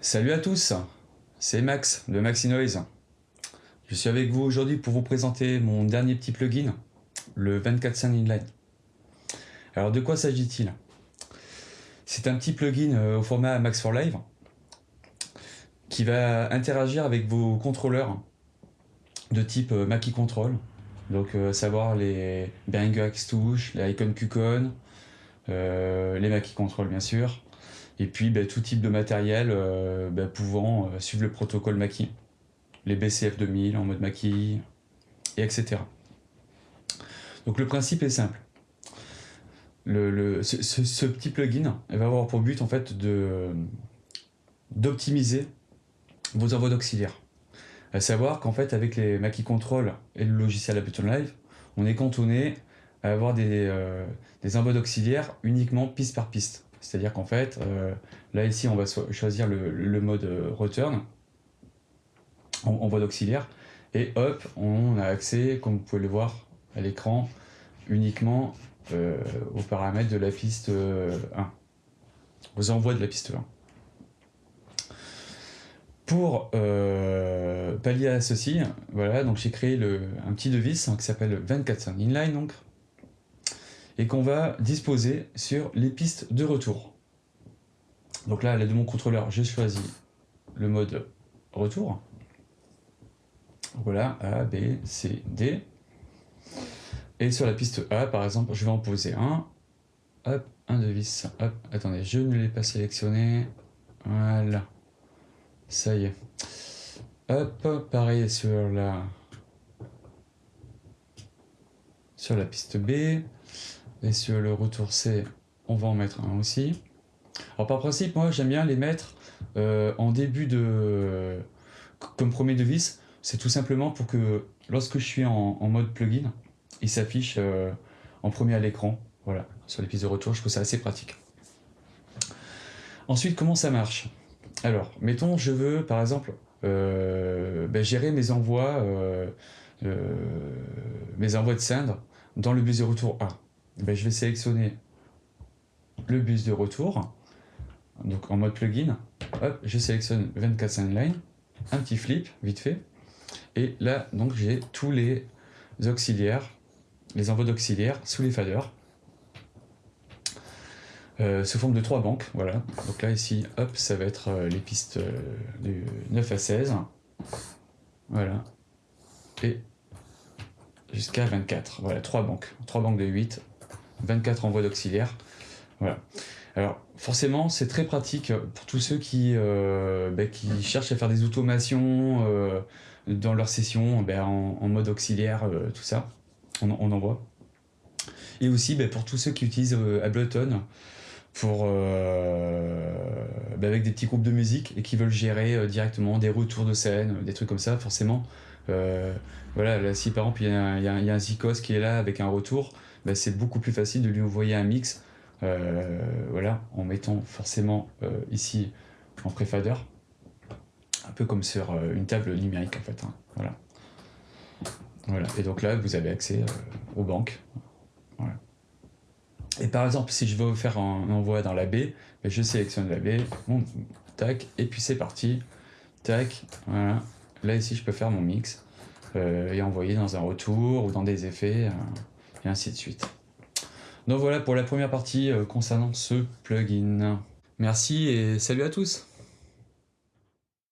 Salut à tous, c'est Max de Maxinoise. Je suis avec vous aujourd'hui pour vous présenter mon dernier petit plugin, le 24/5 Inline. Alors de quoi s'agit-il? C'est un petit plugin au format Max for Live qui va interagir avec vos contrôleurs de type Mackie Control, donc à savoir les Behringer X-Touch, les Icon QCon, les Mackie Control bien sûr, et puis tout type de matériel pouvant suivre le protocole Mackie, les BCF 2000 en mode Mackie, et etc. Donc le principe est simple. Ce petit plugin va avoir pour but en fait d'optimiser vos envois d'auxiliaires. À savoir qu'en fait avec les Mackie Control et le logiciel Ableton Live, on est cantonné à avoir des envois d'auxiliaires uniquement piste par piste. C'est-à-dire qu'en fait, là ici on va choisir le mode return, envoi d'auxiliaire, et hop, on a accès, comme vous pouvez le voir à l'écran, uniquement aux paramètres de la piste 1, aux envois de la piste 1. Pour pallier à ceci, voilà, donc j'ai créé un petit device qui s'appelle 24/5 Inline, donc, et qu'on va disposer sur les pistes de retour. Donc là, de mon contrôleur, j'ai choisi le mode retour. Voilà, A, B, C, D. Et sur la piste A, par exemple, je vais en poser un. Hop, un device. Hop, attendez, je ne l'ai pas sélectionné. Voilà. Ça y est. Hop, pareil sur la piste B. Et sur le retour C, on va en mettre un aussi. Alors par principe, moi j'aime bien les mettre en début de... Comme premier device, c'est tout simplement pour que lorsque je suis en mode plugin, il s'affiche en premier à l'écran. Voilà, sur les pistes de retour, je trouve ça assez pratique. Ensuite, comment ça marche? Alors, mettons, je veux, par exemple, gérer mes envois de send dans le bus de retour A. Je vais sélectionner le bus de retour, donc en mode plugin. Hop, je sélectionne 24/5 Inline, un petit flip, vite fait. Et là, donc, j'ai tous les auxiliaires, les envois d'auxiliaires sous les faders. Sous forme de 3 banques, voilà. Donc là, ici, hop, ça va être les pistes du 9 à 16. Voilà. Et jusqu'à 24. Voilà, 3 banques. 3 banques de 8. 24 envois d'auxiliaires. Voilà. Alors, forcément, c'est très pratique pour tous ceux qui cherchent à faire des automations dans leur session en mode auxiliaire, tout ça. On en voit. Et aussi pour tous ceux qui utilisent Ableton pour, avec des petits groupes de musique et qui veulent gérer directement des retours de scène, des trucs comme ça, forcément. Voilà, là, si par exemple il y a un Zikos qui est là avec un retour, c'est beaucoup plus facile de lui envoyer un mix, voilà, en mettant forcément ici en préfader, un peu comme sur une table numérique en fait, hein, voilà. Voilà, et donc là vous avez accès aux banques. Voilà. Et par exemple, si je veux faire un envoi dans la baie, je sélectionne la baie, tac, et puis c'est parti, tac, voilà. Là ici, je peux faire mon mix et envoyer dans un retour ou dans des effets, et ainsi de suite. Donc voilà pour la première partie concernant ce plugin. Merci et salut à tous!